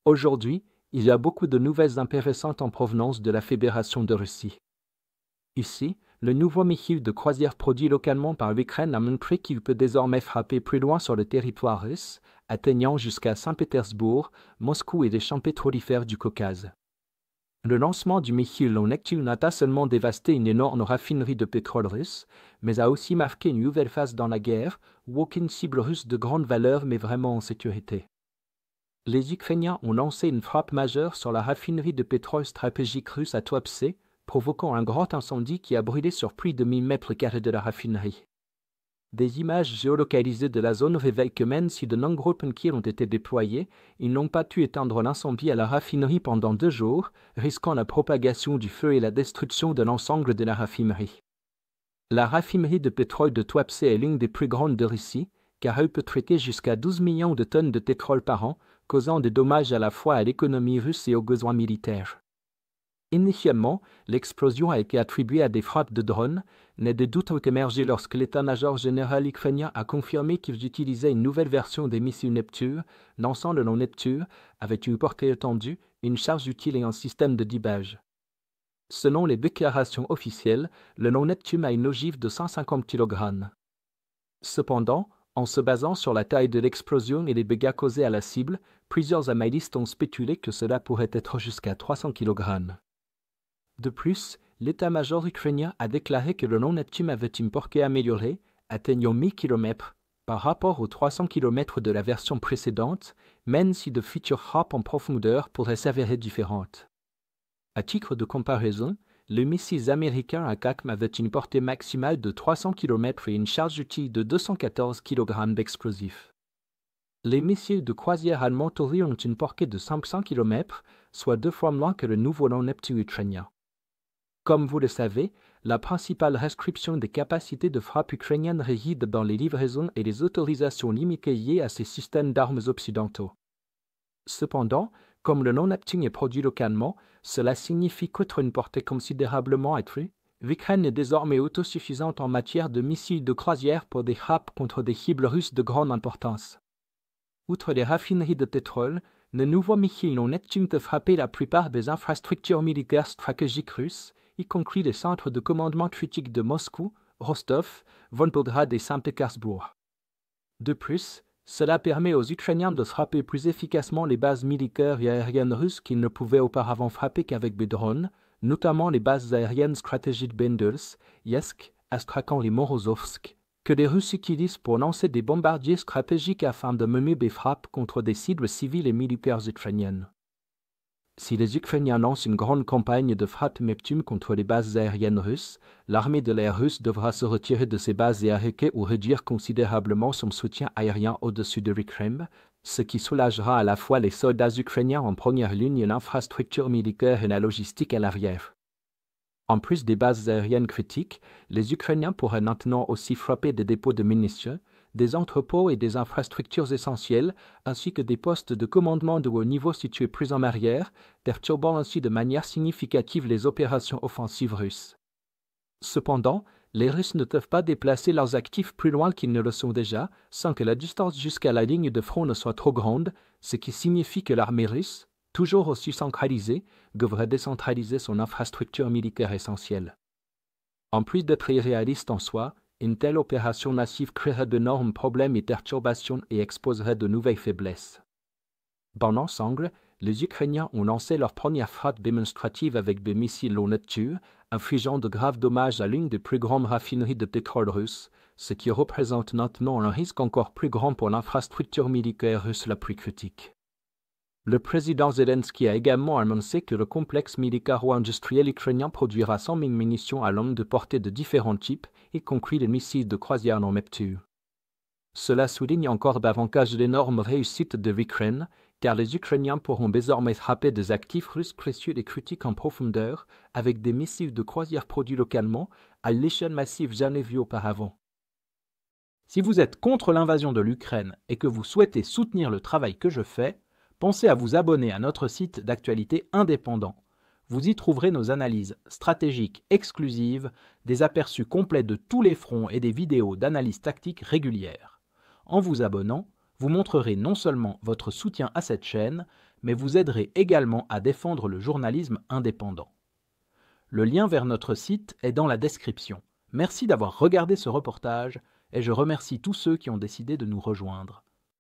Aujourd'hui, il y a beaucoup de nouvelles intéressantes en provenance de la Fédération de Russie. Ici, le nouveau missile de croisière produit localement par l'Ukraine a montré qu'il peut désormais frapper plus loin sur le territoire russe, atteignant jusqu'à Saint-Pétersbourg, Moscou et les champs pétrolifères du Caucase. Le lancement du missile Neptune n'a pas seulement dévasté une énorme raffinerie de pétrole russe, mais a aussi marqué une nouvelle phase dans la guerre, où aucune cible russe de grande valeur n'est vraiment en sécurité. Les Ukrainiens ont lancé une frappe majeure sur la raffinerie de pétrole stratégique russe à Tuapse, provoquant un grand incendie qui a brûlé sur plus de 1000 mètres carrés de la raffinerie. Des images géolocalisées de la zone révèlent que même si de nombreux pompiers ont été déployés, ils n'ont pas pu éteindre l'incendie à la raffinerie pendant 2 jours, risquant la propagation du feu et la destruction de l'ensemble de la raffinerie. La raffinerie de pétrole de Tuapse est l'une des plus grandes de Russie, car elle peut traiter jusqu'à 12 millions de tonnes de pétrole par an, causant des dommages à la fois à l'économie russe et aux besoins militaires. Initialement, l'explosion a été attribuée à des frappes de drones, mais des doutes ont émergé lorsque l'état-major général ukrainien a confirmé qu'ils utilisaient une nouvelle version des missiles Neptune, lançant le nom Neptune avec une portée étendue, une charge utile et un système de dibage. Selon les déclarations officielles, le nom Neptune a une ogive de 150 kg. Cependant, en se basant sur la taille de l'explosion et les dégâts causés à la cible, plusieurs analystes ont spéculé que cela pourrait être jusqu'à 300 kg. De plus, l'état-major ukrainien a déclaré que le nom Neptune avait une portée améliorée, atteignant 1000 km, par rapport aux 300 km de la version précédente, même si de futures frappes en profondeur pourraient s'avérer différentes. À titre de comparaison, les missiles américains ATACMS avaient une portée maximale de 300 km et une charge utile de 214 kg d'explosifs. Les missiles de croisière allemands Tori ont une portée de 500 km, soit 2 fois moins que le nouveau nom Neptune ukrainien. Comme vous le savez, la principale restriction des capacités de frappe ukrainiennes réside dans les livraisons et les autorisations limitées liées à ces systèmes d'armes occidentaux. Cependant, comme le nom Neptune est produit localement, cela signifie qu'outre une portée considérablement accrue, l'Ukraine est désormais autosuffisante en matière de missiles de croisière pour des frappes contre des cibles russes de grande importance. Outre les raffineries de pétrole, le nouveau missile Neptune peut frapper la plupart des infrastructures militaires stratégiques russes, y compris les centres de commandement critiques de Moscou, Rostov, Volgograd et Saint-Pétersbourg. De plus, cela permet aux Ukrainiens de frapper plus efficacement les bases militaires et aériennes russes qu'ils ne pouvaient auparavant frapper qu'avec des drones, notamment les bases aériennes stratégiques Benders, Yeysk, Astrakhan et Morozovsk, que les Russes utilisent pour lancer des bombardiers stratégiques afin de mener des frappes contre des cibles civiles et militaires ukrainiennes. Si les Ukrainiens lancent une grande campagne de frappe Neptune contre les bases aériennes russes, l'armée de l'air russe devra se retirer de ses bases et arrêter ou réduire considérablement son soutien aérien au-dessus de l'Ukraine, ce qui soulagera à la fois les soldats ukrainiens en première ligne et l'infrastructure militaire et la logistique à l'arrière. En plus des bases aériennes critiques, les Ukrainiens pourraient maintenant aussi frapper des dépôts de munitions, des entrepôts et des infrastructures essentielles, ainsi que des postes de commandement de haut niveau situés plus en arrière, perturbant ainsi de manière significative les opérations offensives russes. Cependant, les Russes ne peuvent pas déplacer leurs actifs plus loin qu'ils ne le sont déjà, sans que la distance jusqu'à la ligne de front ne soit trop grande, ce qui signifie que l'armée russe, toujours aussi centralisée, devrait décentraliser son infrastructure militaire essentielle. En plus d'être irréaliste en soi, une telle opération massive créerait d'énormes problèmes et perturbations et exposerait de nouvelles faiblesses. Dans l'ensemble, les Ukrainiens ont lancé leur première frappe démonstrative avec des missiles Neptune, infligeant de graves dommages à l'une des plus grandes raffineries de pétrole russes, ce qui représente maintenant un risque encore plus grand pour l'infrastructure militaire russe la plus critique. Le président Zelensky a également annoncé que le complexe militaro-industriel ukrainien produira 100 000 munitions à longue de portée de différents types, y compris les missiles de croisière Neptune. Cela souligne encore davantage l'énorme réussite de l'Ukraine, car les Ukrainiens pourront désormais frapper des actifs russes précieux et critiques en profondeur avec des missiles de croisière produits localement à l'échelle massive jamais vue auparavant. Si vous êtes contre l'invasion de l'Ukraine et que vous souhaitez soutenir le travail que je fais, pensez à vous abonner à notre site d'actualité indépendant. Vous y trouverez nos analyses stratégiques exclusives, des aperçus complets de tous les fronts et des vidéos d'analyse tactique régulières. En vous abonnant, vous montrerez non seulement votre soutien à cette chaîne, mais vous aiderez également à défendre le journalisme indépendant. Le lien vers notre site est dans la description. Merci d'avoir regardé ce reportage et je remercie tous ceux qui ont décidé de nous rejoindre.